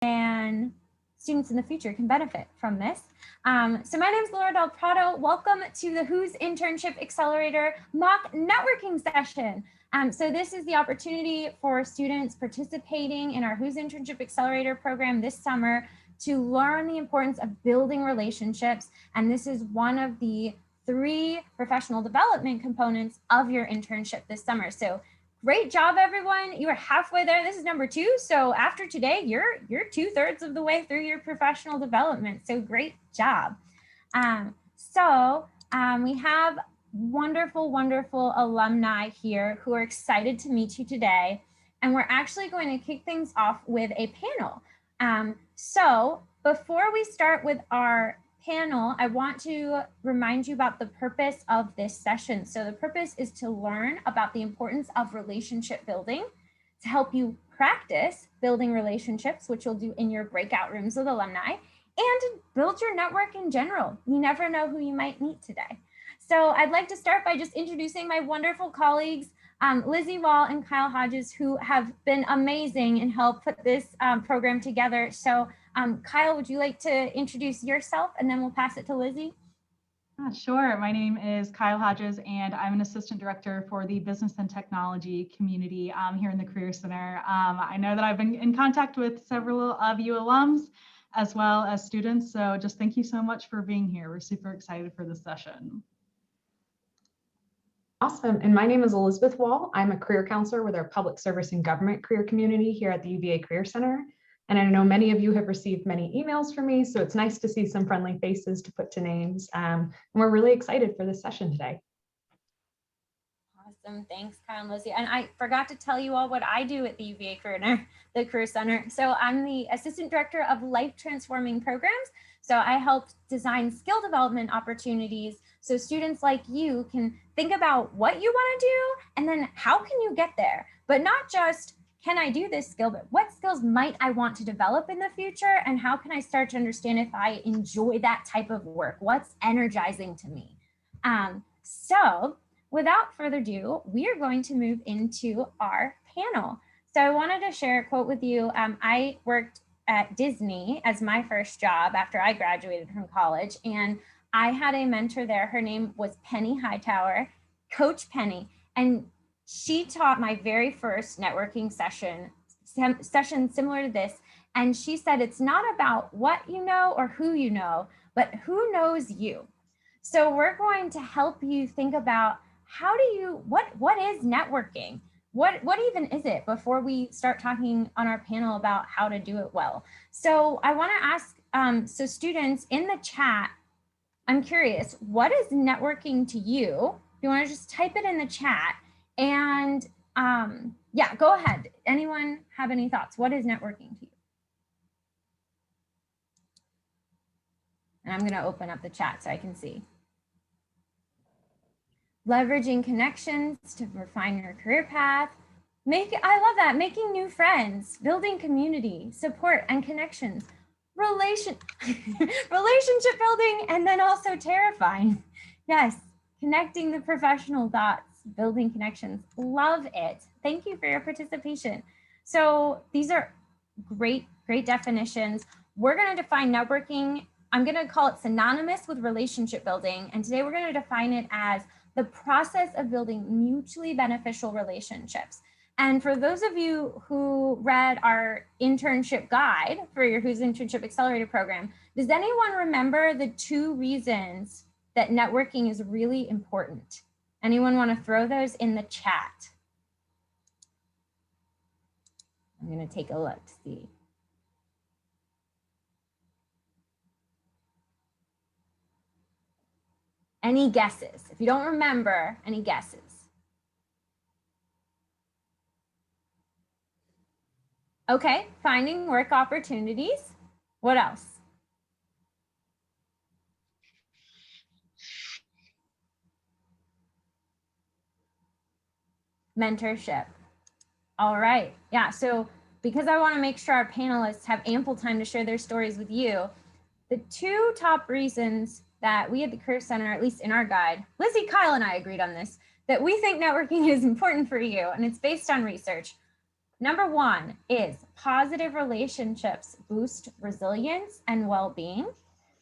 and students in the future can benefit from this. So my name is Laura Del Prado. Welcome to the Who's Internship Accelerator mock networking session. So this is the opportunity for students participating in our Who's Internship Accelerator program this summer to learn the importance of building relationships. And this is one of the 3 professional development components of your internship this summer. So great job, everyone. You are halfway there. This is number 2. So after today, you're 2/3 of the way through your professional development. So great job. We have wonderful, wonderful alumni here who are excited to meet you today. And we're actually going to kick things off with a panel. So before we start with our panel, I want to remind you about the purpose of this session. So the purpose is to learn about the importance of relationship building, to help you practice building relationships, which you'll do in your breakout rooms with alumni, and to build your network in general. You never know who you might meet today. So I'd like to start by just introducing my wonderful colleagues, Lizzie Wall and Kyle Hodges, who have been amazing and helped put this program together. So Kyle, would you like to introduce yourself and then we'll pass it to Lizzie? Sure. My name is Kyle Hodges and I'm an assistant director for the business and technology community here in the Career Center. I know that I've been in contact with several of you alums as well as students. So just thank you so much for being here. We're super excited for this session. Awesome. And my name is Elizabeth Wall. I'm a career counselor with our public service and government career community here at the UVA Career Center. And I know many of you have received many emails from me, so it's nice to see some friendly faces to put to names. And we're really excited for this session today. Awesome. Thanks, Kyle and Lizzie. And I forgot to tell you all what I do at the UVA Career Center. So I'm the assistant director of life transforming programs. So I help design skill development opportunities so students like you can think about what you want to do and then how can you get there, but not just can I do this skill, but what skills might I want to develop in the future? And how can I start to understand if I enjoy that type of work? What's energizing to me? So without further ado, we are going to move into our panel. So I wanted to share a quote with you. I worked at Disney as my first job after I graduated from college. And I had a mentor there. Her name was Penny Hightower, Coach Penny. And she taught my very first networking session similar to this. And she said, it's not about what you know or who you know, but who knows you. So we're going to help you think about what is networking? What even is it before we start talking on our panel about how to do it well? So I want to ask, so students in the chat, I'm curious, what is networking to you? If you want to just type it in the chat. And yeah, go ahead. Anyone have any thoughts? What is networking to you? And I'm going to open up the chat so I can see. Leveraging connections to refine your career path. I love that. Making new friends, building community, support and connections, relationship building, and then also terrifying. Yes, connecting the professional dots. Building connections. Love it. Thank you for your participation. So these are great definitions. We're going to define networking. I'm going to call it synonymous with relationship building. And today we're going to define it as the process of building mutually beneficial relationships. And for those of you who read our internship guide for your Who's Internship Accelerator program, does anyone remember the 2 reasons that networking is really important? Anyone want to throw those in the chat? I'm going to take a look to see. Any guesses? If you don't remember, any guesses? Okay, finding work opportunities. What else? Mentorship. All right. Yeah. So because I want to make sure our panelists have ample time to share their stories with you, the 2 top reasons that we at the Career Center, at least in our guide, Lizzie, Kyle, and I agreed on this, that we think networking is important for you, and it's based on research. Number one is positive relationships boost resilience and well-being.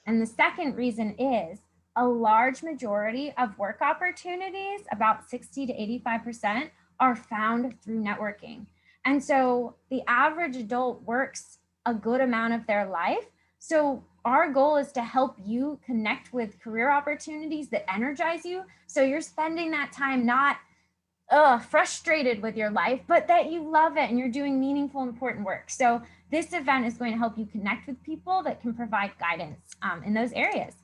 And the second reason is a large majority of work opportunities, about 60 to 85%, are found through networking. And so the average adult works a good amount of their life. So our goal is to help you connect with career opportunities that energize you. So you're spending that time not frustrated with your life, but that you love it and you're doing meaningful, important work. So this event is going to help you connect with people that can provide guidance in those areas.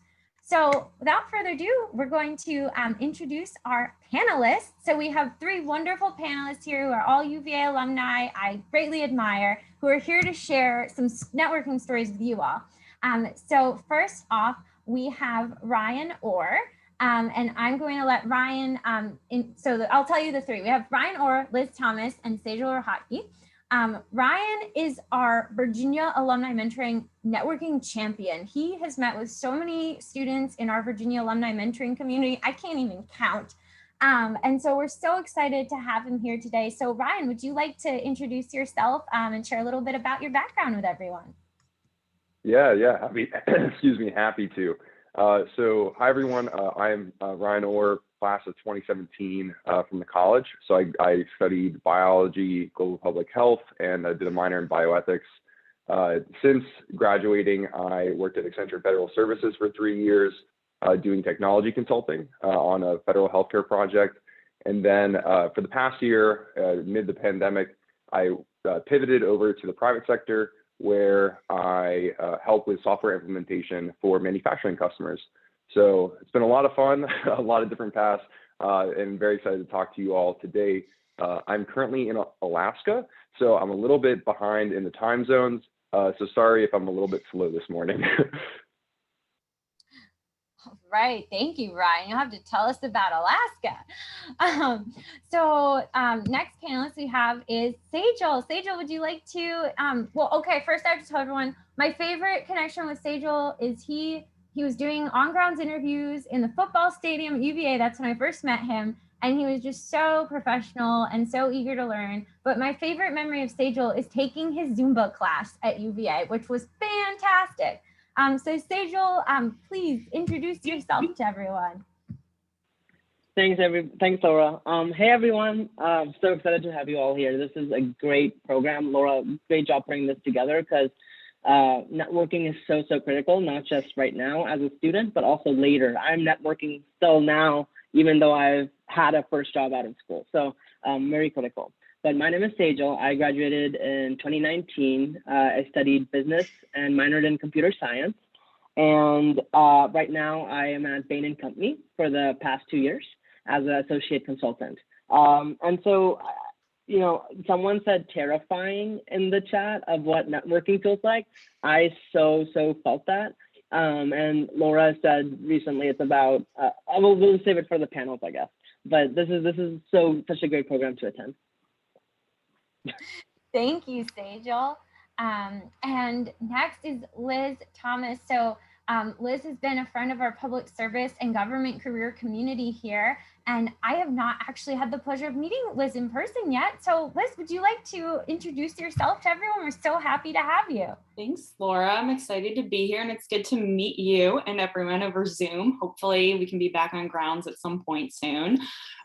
So without further ado, we're going to introduce our panelists. So we have three wonderful panelists here who are all UVA alumni I greatly admire, who are here to share some networking stories with you all. So first off, we have Ryan Orr. And I'm going to let Ryan, I'll tell you the three. We have Ryan Orr, Liz Thomas, and Sejal Rohatgi. Ryan is our Virginia Alumni Mentoring Networking Champion. He has met with so many students in our Virginia Alumni Mentoring community, I can't even count. And so we're so excited to have him here today. So Ryan, would you like to introduce yourself and share a little bit about your background with everyone? Yeah, happy to. So hi everyone, I'm Ryan Orr, class of 2017 from the college. So I studied biology, global public health, and I did a minor in bioethics. Since graduating, I worked at Accelerator Federal Services for 3 years, doing technology consulting on a federal healthcare project. And then for the past year, mid the pandemic, I pivoted over to the private sector, where I help with software implementation for manufacturing customers. So it's been a lot of fun, a lot of different paths, and very excited to talk to you all today. I'm currently in Alaska, so I'm a little bit behind in the time zones. So sorry if I'm a little bit slow this morning. Right. Thank you, Ryan. You'll have to tell us about Alaska. Next panelist we have is Sejal. Sejal, would you like to, first I have to tell everyone, my favorite connection with Sejal is he was doing on-grounds interviews in the football stadium at UVA. That's when I first met him. And he was just so professional and so eager to learn. But my favorite memory of Sejal is taking his Zumba class at UVA, which was fantastic. So Sejal, please introduce yourself to everyone. Thanks, Laura. Hey, everyone. I'm so excited to have you all here. This is a great program. Laura, great job putting this together, because networking is so critical, not just right now as a student, but also later. I'm networking still now, even though I've had a first job out of school. So very critical. But my name is Sejal. I graduated in 2019. I studied business and minored in computer science. And right now I am at Bain & Company for the past 2 years as an associate consultant. And so, someone said terrifying in the chat of what networking feels like. I so felt that. And Laura said recently it's about, we'll save it for the panels, I guess. But this is such a great program to attend. Thank you, Sejal. And next is Liz Thomas. So Liz has been a friend of our public service and government career community here. And I have not actually had the pleasure of meeting Liz in person yet. So Liz, would you like to introduce yourself to everyone? We're so happy to have you. Thanks, Laura. I'm excited to be here, and it's good to meet you and everyone over Zoom. Hopefully we can be back on grounds at some point soon.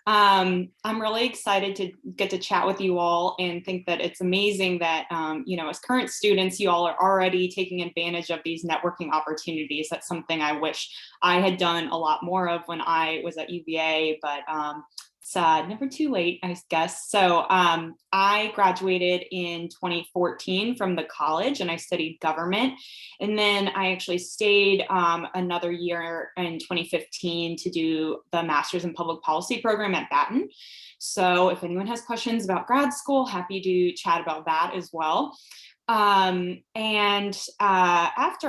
I'm really excited to get to chat with you all, and think that it's amazing that, as current students, you all are already taking advantage of these networking opportunities. That's something I wish I had done a lot more of when I was at UVA, but it's never too late, I guess. So I graduated in 2014 from the college, and I studied government. And then I actually stayed another year in 2015 to do the Master's in Public Policy program at Baton. So if anyone has questions about grad school, happy to chat about that as well. After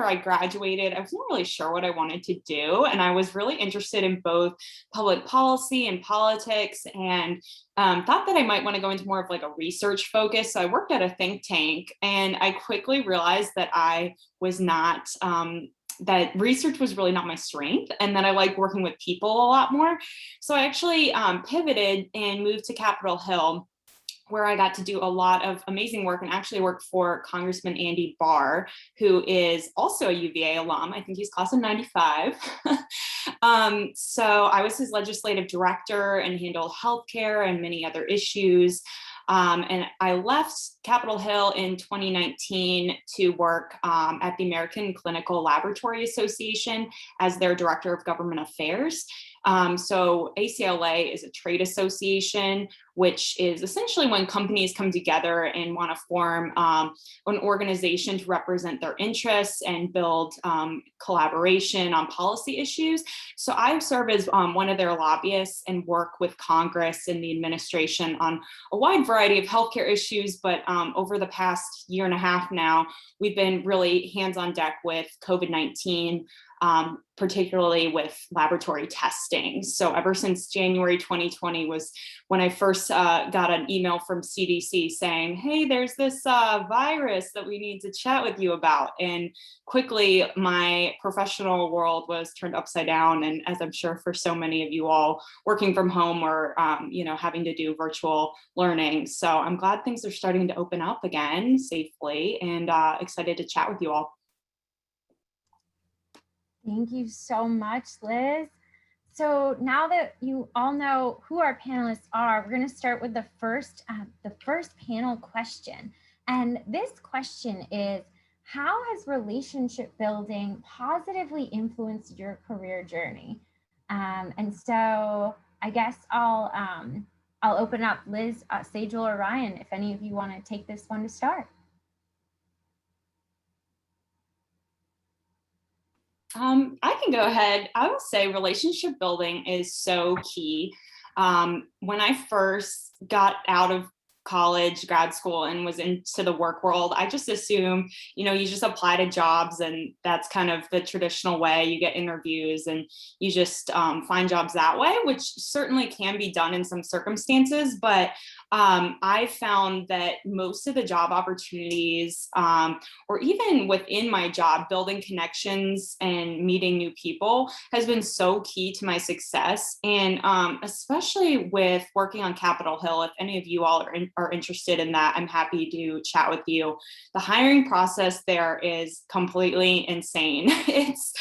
I graduated, I wasn't really sure what I wanted to do. And I was really interested in both public policy and politics, and thought that I might want to go into more of like a research focus. So I worked at a think tank, and I quickly realized that I was not, that research was really not my strength, and that I like working with people a lot more. So I actually pivoted and moved to Capitol Hill where I got to do a lot of amazing work and actually worked for Congressman Andy Barr, who is also a UVA alum. I think he's class of 95. So I was his legislative director and handled healthcare and many other issues. And I left Capitol Hill in 2019 to work at the American Clinical Laboratory Association as their director of government affairs. So ACLA is a trade association, which is essentially when companies come together and want to form an organization to represent their interests and build collaboration on policy issues. So I serve as one of their lobbyists and work with Congress and the administration on a wide variety of healthcare issues. But over the past year and a half now, we've been really hands on deck with COVID-19. Particularly with laboratory testing. So ever since January 2020 was when I first got an email from CDC saying, hey, there's this virus that we need to chat with you about. And quickly my professional world was turned upside down. And as I'm sure for so many of you all working from home or, having to do virtual learning. So I'm glad things are starting to open up again safely and excited to chat with you all. Thank you so much, Liz. So now that you all know who our panelists are, we're going to start with the first panel question. And this question is, how has relationship building positively influenced your career journey? And so I guess I'll open up Liz, Sejal, or Ryan, if any of you want to take this one to start. I can go ahead. I will say relationship building is so key. When I first got out of college, grad school, and was into the work world, I just assumed, you just apply to jobs and that's kind of the traditional way. You get interviews and you just find jobs that way, which certainly can be done in some circumstances. But I found that most of the job opportunities, or even within my job, building connections and meeting new people has been so key to my success. And especially with working on Capitol Hill, if any of you all are interested in that, I'm happy to chat with you. The hiring process there is completely insane. It's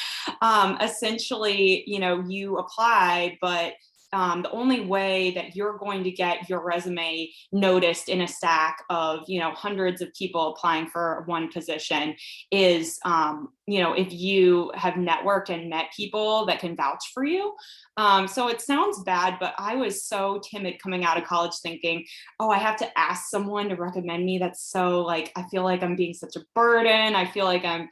essentially, you apply, but the only way that you're going to get your resume noticed in a stack of, hundreds of people applying for one position is, if you have networked and met people that can vouch for you. So it sounds bad, but I was so timid coming out of college thinking, oh, I have to ask someone to recommend me. That's so I feel like I'm being such a burden. I feel like I'm,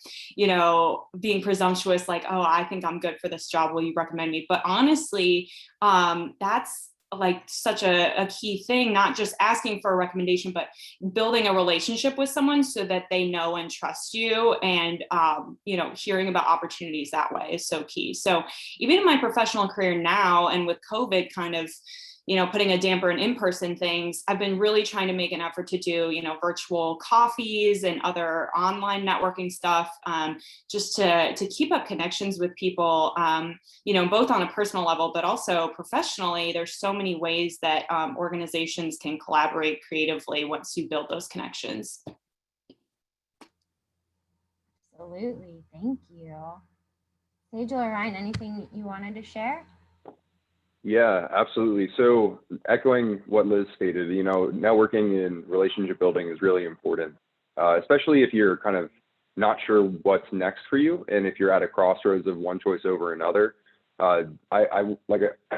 being presumptuous, like, oh, I think I'm good for this job. Will you recommend me? But honestly, that's such a key thing, not just asking for a recommendation, but building a relationship with someone so that they know and trust you. And, hearing about opportunities that way is so key. So even in my professional career now, and with COVID kind of, putting a damper in in-person things, I've been really trying to make an effort to do, virtual coffees and other online networking stuff, just to keep up connections with people, both on a personal level, but also professionally. There's so many ways that organizations can collaborate creatively once you build those connections. Absolutely, thank you. Sejal or Ryan, anything you wanted to share? Yeah, absolutely. So echoing what Liz stated, networking and relationship building is really important, especially if you're kind of not sure what's next for you. And if you're at a crossroads of one choice over another, I like I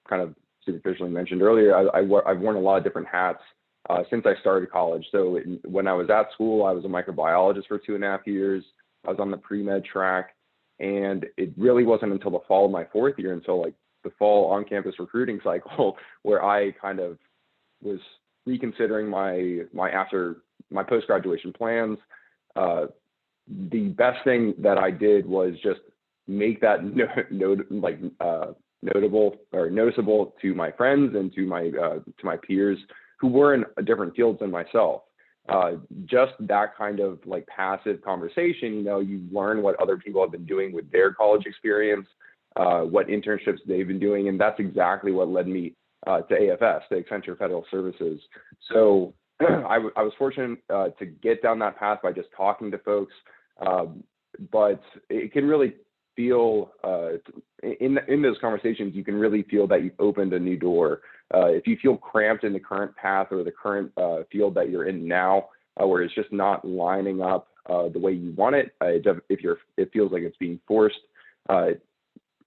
kind of superficially mentioned earlier, I've worn a lot of different hats since I started college. So when I was at school, I was a microbiologist for 2.5 years. I was on the pre-med track, and it really wasn't until the fall of my 4th year, until the fall on-campus recruiting cycle, where I kind of was reconsidering my post-graduation plans. The best thing that I did was just make that notable or noticeable to my friends and to my peers who were in different fields than myself. Just that kind of passive conversation, you learn what other people have been doing with their college experience, what internships they've been doing. And that's exactly what led me to AFS, to Accenture Federal Services. So I was fortunate to get down that path by just talking to folks, but it can really feel, in those conversations, you can really feel that you've opened a new door. If you feel cramped in the current path or the current field that you're in now, where it's just not lining up the way you want it, it feels like it's being forced,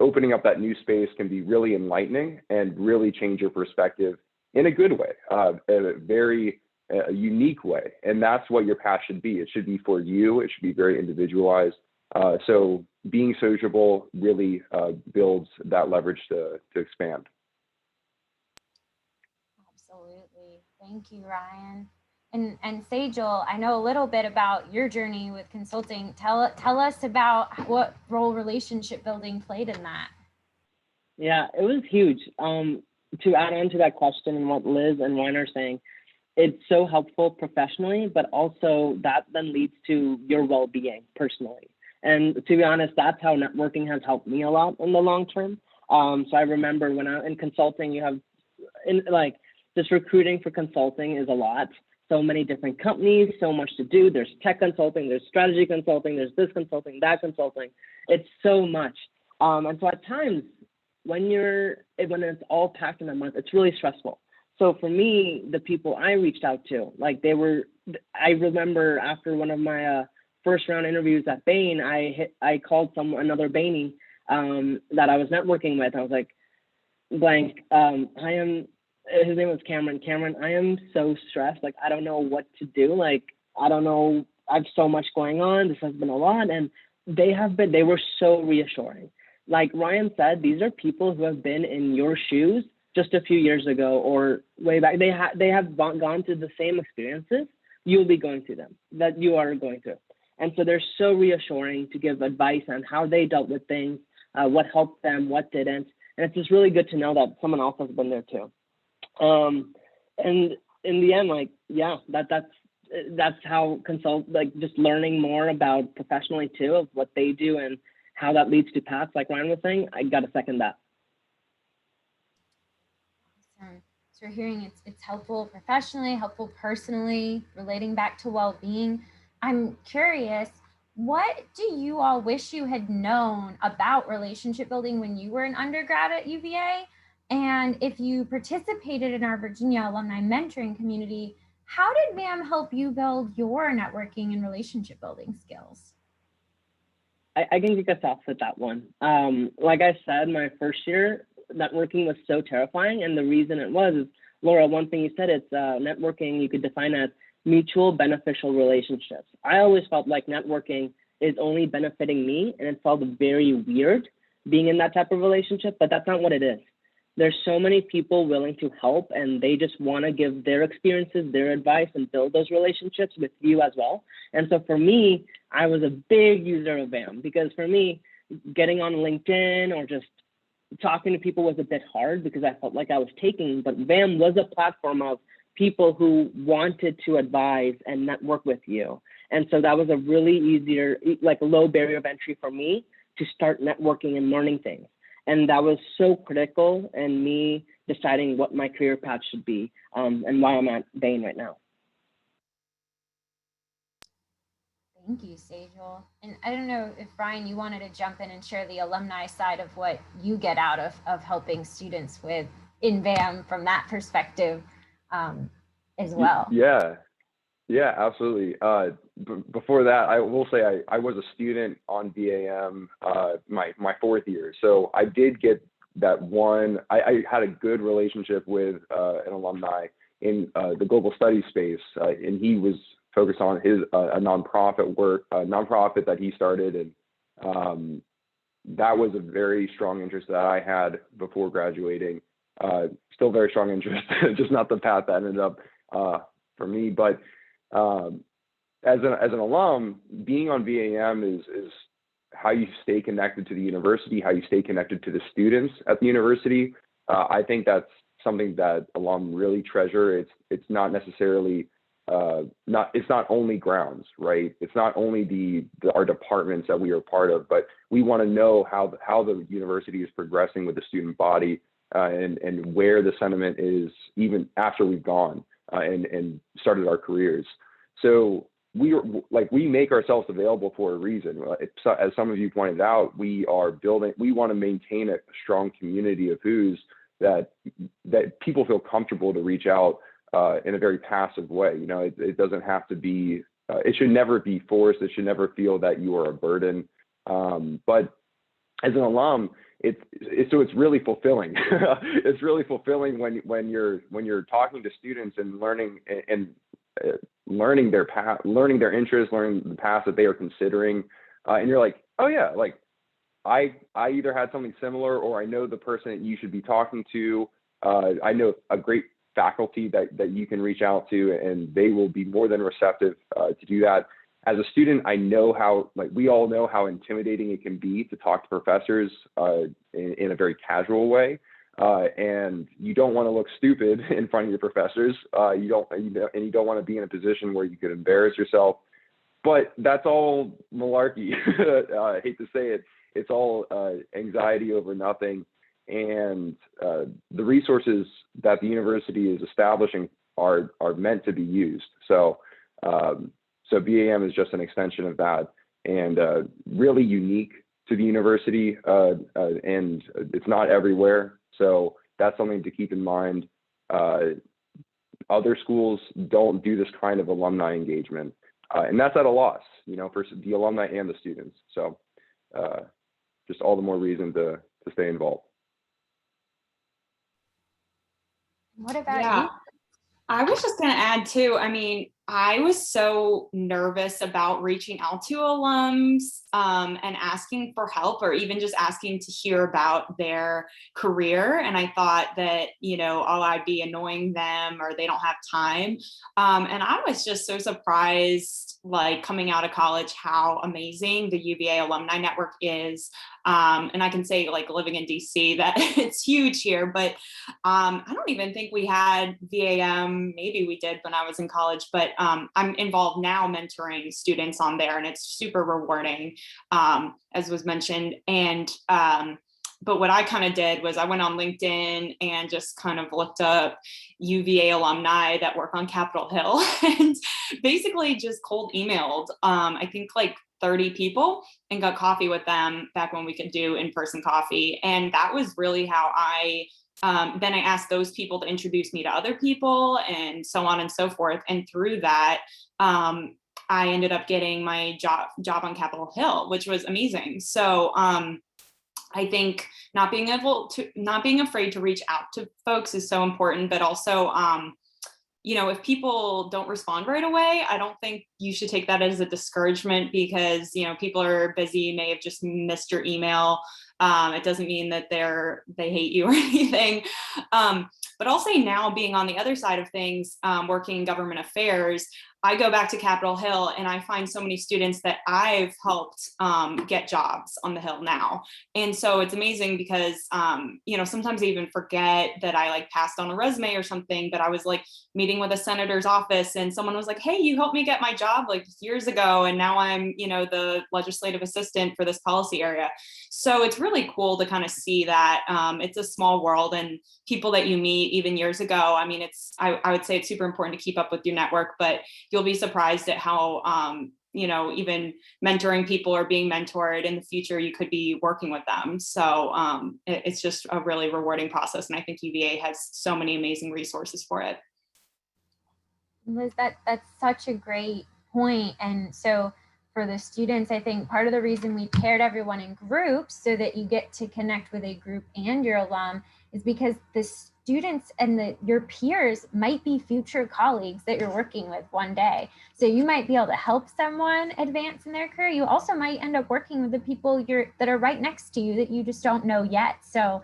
opening up that new space can be really enlightening and really change your perspective in a good way, a very unique way. And that's what your path should be. It should be for you. It should be very individualized. So being sociable really builds that leverage to expand. Absolutely. Thank you, Ryan. And Sejal, I know a little bit about your journey with consulting. Tell us about what role relationship building played in that. Yeah, it was huge. To add on to that question and what Liz and Ryan are saying, it's so helpful professionally, but also that then leads to your well-being personally. And to be honest, that's how networking has helped me a lot in the long term. So I remember when I'm in consulting, you have just recruiting for consulting is a lot. So many different companies, so much to do. There's tech consulting, there's strategy consulting, there's this consulting, that consulting. It's so much. And so at times when it's all packed in a month, it's really stressful. So for me, the people I reached out to, I remember after one of my first round interviews at Bain, I called another Bainey that I was networking with. I was like, his name was Cameron. Cameron, I am so stressed. I don't know what to do. I don't know. I have so much going on. This has been a lot. And they were so reassuring. Like Ryan said, these are people who have been in your shoes just a few years ago or way back. They have gone through the same experiences you'll be going through them, that you are going through. And so they're so reassuring to give advice on how they dealt with things, what helped them, what didn't. And it's just really good to know that someone else has been there too. And in the end, that's how just learning more about professionally too, of what they do and how that leads to paths, like Ryan was saying, I got to second that. Awesome. So we're hearing it's helpful professionally, helpful personally, relating back to well-being. I'm curious, what do you all wish you had known about relationship building when you were an undergrad at UVA? And if you participated in our Virginia alumni mentoring community, how did VAM help you build your networking and relationship building skills? I can kick us off with that one. Like I said, my first year, networking was so terrifying. And the reason it was is, Laura, one thing you said, it's networking, you could define as mutual beneficial relationships. I always felt like networking is only benefiting me, and it felt very weird being in that type of relationship, but that's not what it is. There's so many people willing to help, and they just want to give their experiences, their advice, and build those relationships with you as well. And so for me, I was a big user of VAM, because for me, getting on LinkedIn or just talking to people was a bit hard because I felt like I was taking, but VAM was a platform of people who wanted to advise and network with you. And so that was a really easier, low barrier of entry for me to start networking and learning things. And that was so critical in me deciding what my career path should be, and why I'm at Bain right now. Thank you, Sejal. And I don't know if, Brian, you wanted to jump in and share the alumni side of what you get out of helping students with in VAM from that perspective as well. Yeah, absolutely. Before that, I will say I was a student on BAM my fourth year. So I did get that one. I had a good relationship with an alumni in the global studies space, and he was focused on his a nonprofit that he started, and that was a very strong interest that I had before graduating. Still very strong interest, just not the path that ended up for me. But as an alum, being on VAM is how you stay connected to the university, how you stay connected to the students at the university. I think that's something that alum really treasure. It's not necessarily it's not only grounds, right? It's not only our departments that we are part of, but we want to know how the university is progressing with the student body, and where the sentiment is even after we've gone and started our careers. So we make ourselves available for a reason. As some of you pointed out, we want to maintain a strong community of who's that people feel comfortable to reach out in a very passive way. You know, it doesn't have to be, it should never be forced. It should never feel that you are a burden. But as an alum, it's really fulfilling. It's really fulfilling when you're talking to students and learning their path, learning their interests, learning the path that they are considering, and you're like, oh yeah, like I either had something similar, or I know the person that you should be talking to. I know a great faculty that you can reach out to, and they will be more than receptive to do that. As a student, I know how, like, we all know how intimidating it can be to talk to professors in a very casual way. And you don't want to look stupid in front of your professors. You don't want to be in a position where you could embarrass yourself. But that's all malarkey. I hate to say it. It's all anxiety over nothing. And the resources that the university is establishing are meant to be used. So BAM is just an extension of that, and really unique to the university, and it's not everywhere. So that's something to keep in mind. Other schools don't do this kind of alumni engagement, and that's at a loss, you know, for the alumni and the students. So just all the more reason to stay involved. What about you? I was just going to add too, I mean, I was so nervous about reaching out to alums and asking for help, or even just asking to hear about their career. And I thought that, you know, oh, I'd be annoying them, or they don't have time. And I was just so surprised, like, coming out of college, how amazing the UVA alumni network is. And I can say, like, living in DC, that it's huge here, but I don't even think we had VAM. Maybe we did when I was in college, but I'm involved now mentoring students on there, and it's super rewarding, as was mentioned. And but what I kind of did was I went on LinkedIn and just kind of looked up UVA alumni that work on Capitol Hill, and basically just cold emailed, I think, like 30 people, and got coffee with them back when we could do in-person coffee. And that was really how then I asked those people to introduce me to other people, and so on and so forth. And through that, I ended up getting my job on Capitol Hill, which was amazing. So I think not being afraid to reach out to folks is so important, but also, you know, if people don't respond right away, I don't think you should take that as a discouragement, because, you know, people are busy, may have just missed your email. It doesn't mean that they hate you or anything. But I'll say now, being on the other side of things, working in government affairs, I go back to Capitol Hill and I find so many students that I've helped get jobs on the Hill now. And so it's amazing because, you know, sometimes I even forget that I like passed on a resume or something, but I was like meeting with a senator's office and someone was like, hey, you helped me get my job like years ago. And now I'm, you know, the legislative assistant for this policy area. So it's really cool to kind of see that it's a small world, and people that you meet even years ago. I mean, I would say it's super important to keep up with your network, but you'll be surprised at how, you know, even mentoring people or being mentored in the future, you could be working with them. So it's just a really rewarding process. And I think UVA has so many amazing resources for it. Liz, that's such a great point. And so for the students, I think part of the reason we paired everyone in groups so that you get to connect with a group and your alum is because the students and your peers might be future colleagues that you're working with one day. So you might be able to help someone advance in their career. You also might end up working with the people that are right next to you that you just don't know yet. So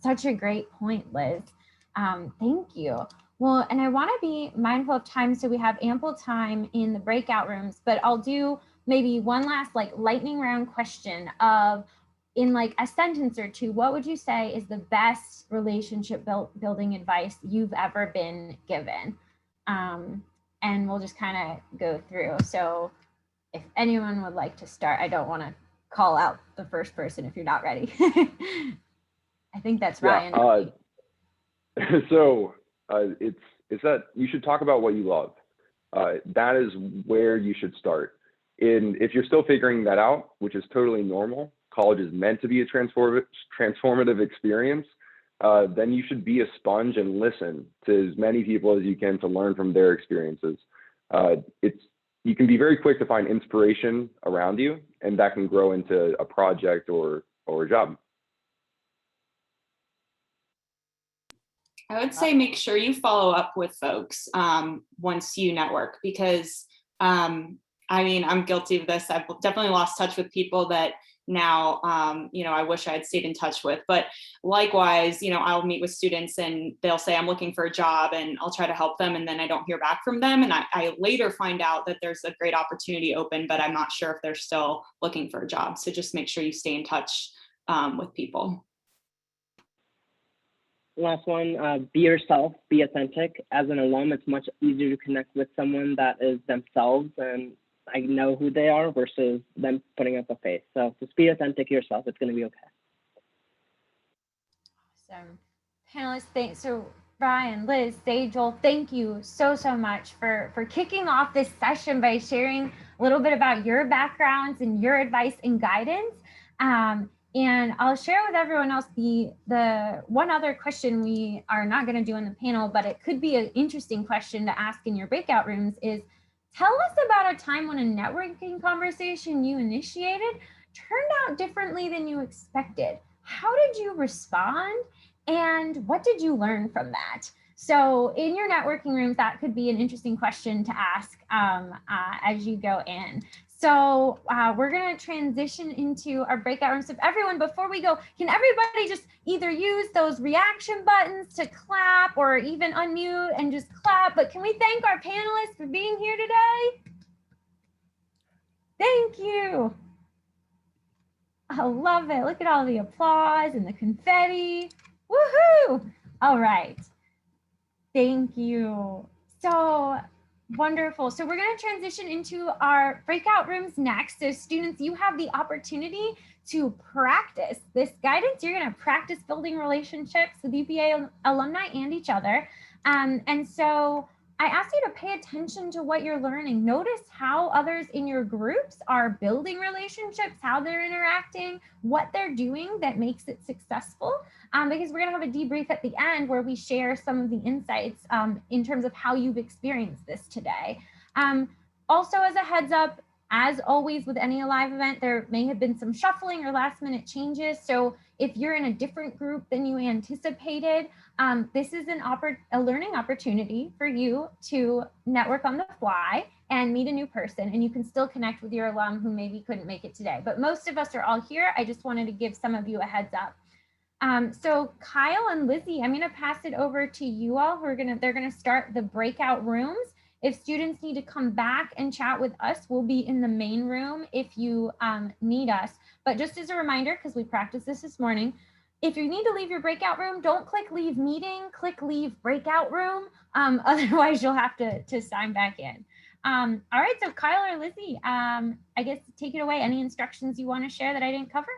such a great point, Liz. Thank you. Well, and I want to be mindful of time, so we have ample time in the breakout rooms, but I'll do maybe one last like lightning round question of, in like a sentence or two, what would you say is the best relationship building advice you've ever been given? And we'll just kind of go through. So if anyone would like to start, I don't want to call out the first person if you're not ready. I think that's Yeah. Ryan. It's that you should talk about what you love. That is where you should start. And if you're still figuring that out, which is totally normal, college is meant to be a transformative experience, then you should be a sponge and listen to as many people as you can to learn from their experiences. You can be very quick to find inspiration around you, and that can grow into a project or a job. I would say make sure you follow up with folks once you network, because I mean, I'm guilty of this. I've definitely lost touch with people that now, I wish I had stayed in touch with. But likewise, I'll meet with students and they'll say, I'm looking for a job, and I'll try to help them. And then I don't hear back from them. And I later find out that there's a great opportunity open, but I'm not sure if they're still looking for a job. So just make sure you stay in touch with people. Last one, be yourself, be authentic. As an alum, it's much easier to connect with someone that is themselves and I know who they are versus them putting up a face. So just be authentic yourself. It's going to be okay. Awesome. Panelists, thanks. So Ryan, Liz, Sejal, thank you so much for kicking off this session by sharing a little bit about your backgrounds and your advice and guidance. And I'll share with everyone else the one other question we are not going to do on the panel, but it could be an interesting question to ask in your breakout rooms is, tell us about a time when a networking conversation you initiated turned out differently than you expected. How did you respond? And what did you learn from that? So in your networking rooms, that could be an interesting question to ask as you go in. So we're going to transition into our breakout rooms. So everyone, before we go, can everybody just either use those reaction buttons to clap or even unmute and just clap? But can we thank our panelists for being here today? Thank you. I love it. Look at all the applause and the confetti. Woohoo! All right. Thank you. So wonderful. So we're going to transition into our breakout rooms next. So students, you have the opportunity to practice this guidance. You're going to practice building relationships with UVA alumni and each other. And so I ask you to pay attention to what you're learning. Notice how others in your groups are building relationships, how they're interacting, what they're doing that makes it successful. Because we're going to have a debrief at the end where we share some of the insights in terms of how you've experienced this today. Also, as a heads up, as always with any live event, there may have been some shuffling or last minute changes. So if you're in a different group than you anticipated, this is a learning opportunity for you to network on the fly and meet a new person, and you can still connect with your alum who maybe couldn't make it today. But most of us are all here. I just wanted to give some of you a heads up. So Kyle and Lizzie, I'm going to pass it over to you all. They're going to start the breakout rooms. If students need to come back and chat with us, we'll be in the main room if you need us. But just as a reminder, because we practiced this morning, if you need to leave your breakout room, don't click leave meeting, click leave breakout room. Otherwise, you'll have to sign back in. All right, so Kyle or Lizzie, I guess take it away. Any instructions you want to share that I didn't cover?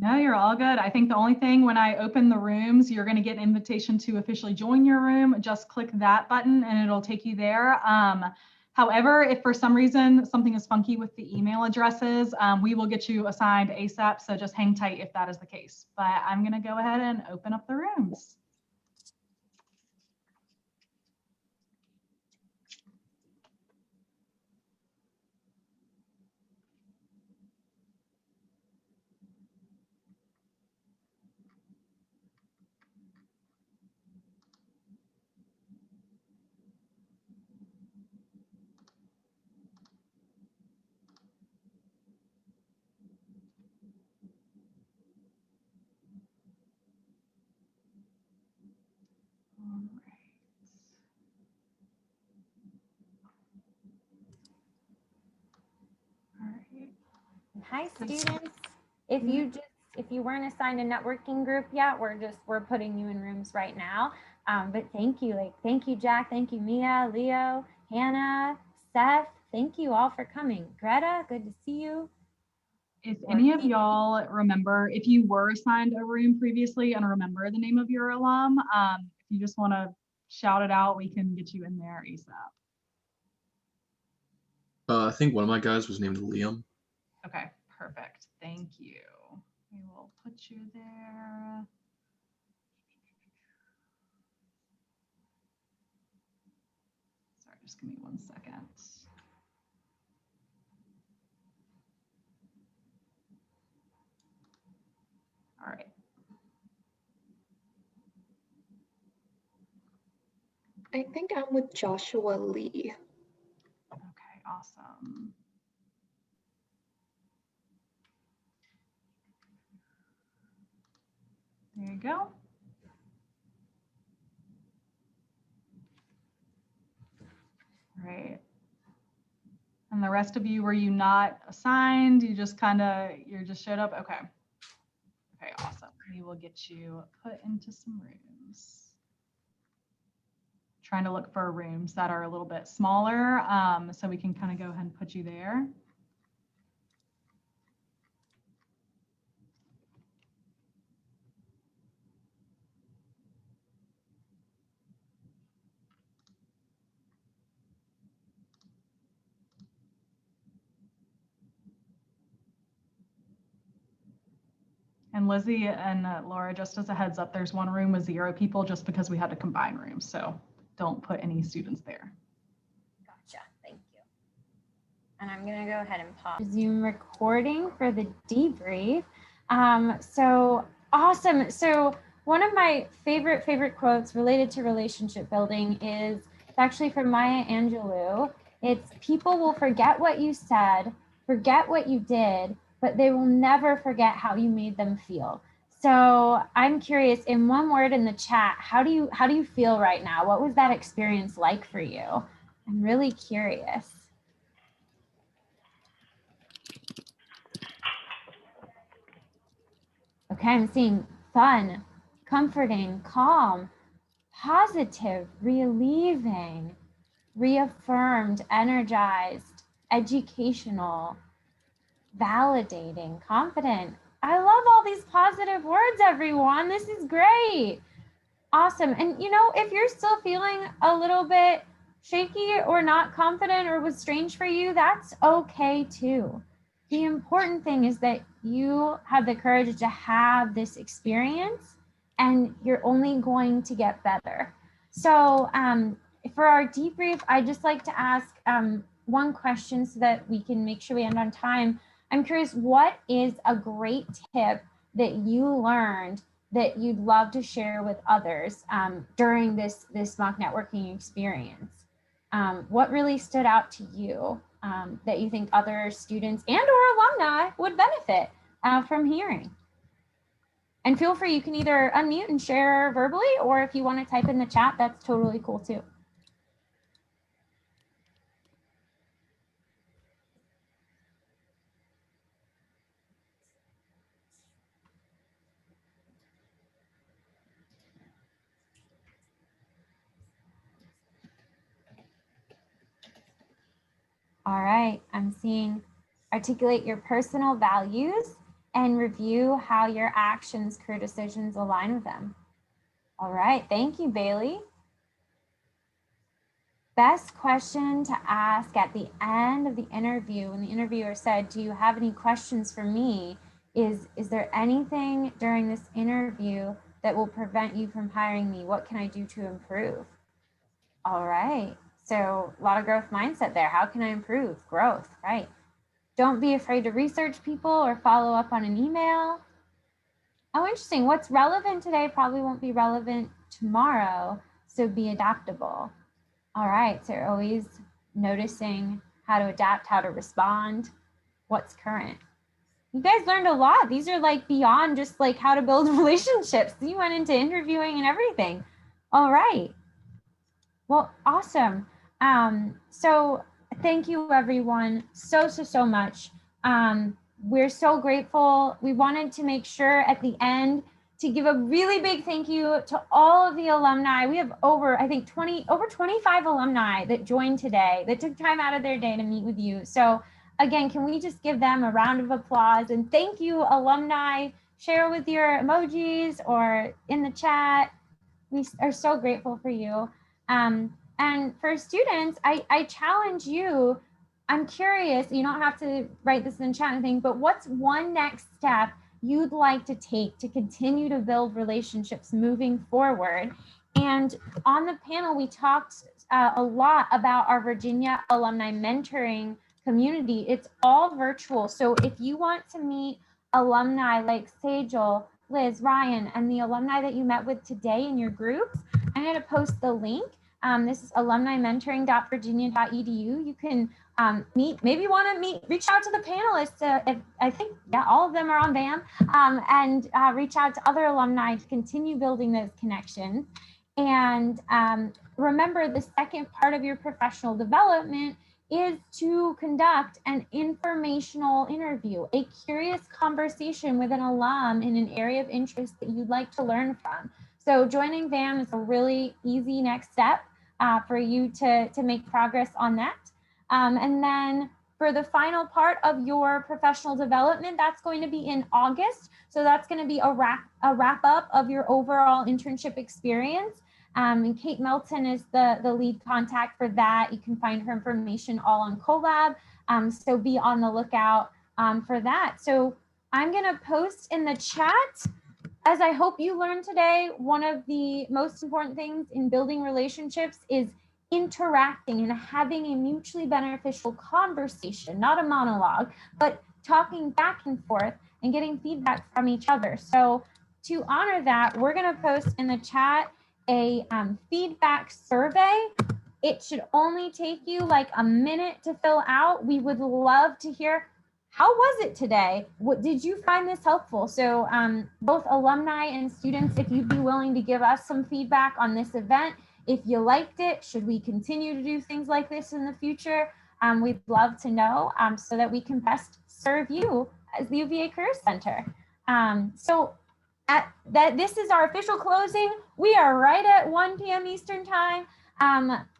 No, you're all good. I think the only thing when I open the rooms, you're going to get an invitation to officially join your room. Just click that button and it'll take you there. However, if for some reason something is funky with the email addresses, we will get you assigned ASAP. So just hang tight if that is the case. But I'm going to go ahead and open up the rooms. Hi students. If you weren't assigned a networking group yet, we're putting you in rooms right now. But thank you, thank you Jack, thank you Mia, Leo, Hannah, Seth, thank you all for coming. Greta, good to see you. If any of y'all remember, if you were assigned a room previously and remember the name of your alum, if you just want to shout it out, we can get you in there ASAP. I think one of my guys was named Liam. Okay, perfect. Thank you. We will put you there. Sorry, just give me 1 second. All right. I think I'm with Joshua Lee. Okay, awesome. There you go. All right. And the rest of you, were you not assigned? You just showed up? Okay. Okay, awesome. We will get you put into some rooms. Trying to look for rooms that are a little bit smaller, so we can kind of go ahead and put you there. And Lizzie and Laura, just as a heads up, there's one room with 0 people just because we had to combine rooms. So don't put any students there. Gotcha. Thank you. And I'm going to go ahead and pause Zoom recording for the debrief. So awesome. So one of my favorite quotes related to relationship building is actually from Maya Angelou. It's, people will forget what you said, forget what you did, but they will never forget how you made them feel. So I'm curious, in one word in the chat, how do you feel right now? What was that experience like for you? I'm really curious. Okay, I'm seeing fun, comforting, calm, positive, relieving, reaffirmed, energized, educational, validating, confident. I love all these positive words, everyone. This is great. Awesome. And you know, if you're still feeling a little bit shaky or not confident or was strange for you, that's okay too. The important thing is that you have the courage to have this experience and you're only going to get better. So for our debrief, I'd just like to ask one question so that we can make sure we end on time. I'm curious, what is a great tip that you learned that you'd love to share with others during this mock networking experience? What really stood out to you that you think other students and or alumni would benefit from hearing? And feel free, you can either unmute and share verbally, or if you want to type in the chat, that's totally cool too. All right, I'm seeing articulate your personal values and review how your actions, career decisions align with them. All right, thank you, Bailey. Best question to ask at the end of the interview, when the interviewer said, do you have any questions for me? Is there anything during this interview that will prevent you from hiring me? What can I do to improve? All right, so a lot of growth mindset there. How can I improve? Growth, right? Don't be afraid to research people or follow up on an email. Oh, interesting. What's relevant today probably won't be relevant tomorrow, so be adaptable. All right, so always noticing how to adapt, how to respond, what's current. You guys learned a lot. These are like beyond just like how to build relationships. You went into interviewing and everything. All right. Well, awesome. So thank you everyone so much. We're so grateful. We wanted to make sure at the end to give a really big thank you to all of the alumni. We have over 25 alumni that joined today, that took time out of their day to meet with you. So again, can we just give them a round of applause? And thank you, alumni. Share with your emojis or in the chat. We are so grateful for you. And for students, I challenge you. I'm curious, you don't have to write this in chat or anything, but what's one next step you'd like to take to continue to build relationships moving forward? And on the panel, we talked a lot about our Virginia alumni mentoring community. It's all virtual. So if you want to meet alumni like Sejal, Liz, Ryan, and the alumni that you met with today in your groups, I'm going to post the link. This is alumnimentoring.virginia.edu. You can meet, maybe you want to meet, reach out to the panelists. If I think, yeah, all of them are on BAM, and reach out to other alumni to continue building those connections. And remember, the second part of your professional development is to conduct an informational interview, a curious conversation with an alum in an area of interest that you'd like to learn from. So joining BAM is a really easy next step for you to make progress on that. And then for the final part of your professional development, that's going to be in August. So that's going to be a wrap up of your overall internship experience. And Kate Melton is the lead contact for that. You can find her information all on Collab. So be on the lookout for that. So I'm going to post in the chat, as I hope you learned today, one of the most important things in building relationships is interacting and having a mutually beneficial conversation, not a monologue, but talking back and forth and getting feedback from each other. So to honor that, we're going to post in the chat a feedback survey. It should only take you like a minute to fill out. We would love to hear, how was it today? What did you find this helpful? So both alumni and students, if you'd be willing to give us some feedback on this event, if you liked it, should we continue to do things like this in the future? We'd love to know so that we can best serve you as the UVA Career Center. This is our official closing. We are right at 1 p.m. Eastern time.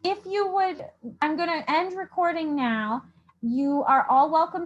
If you would, I'm going to end recording now. You are all welcome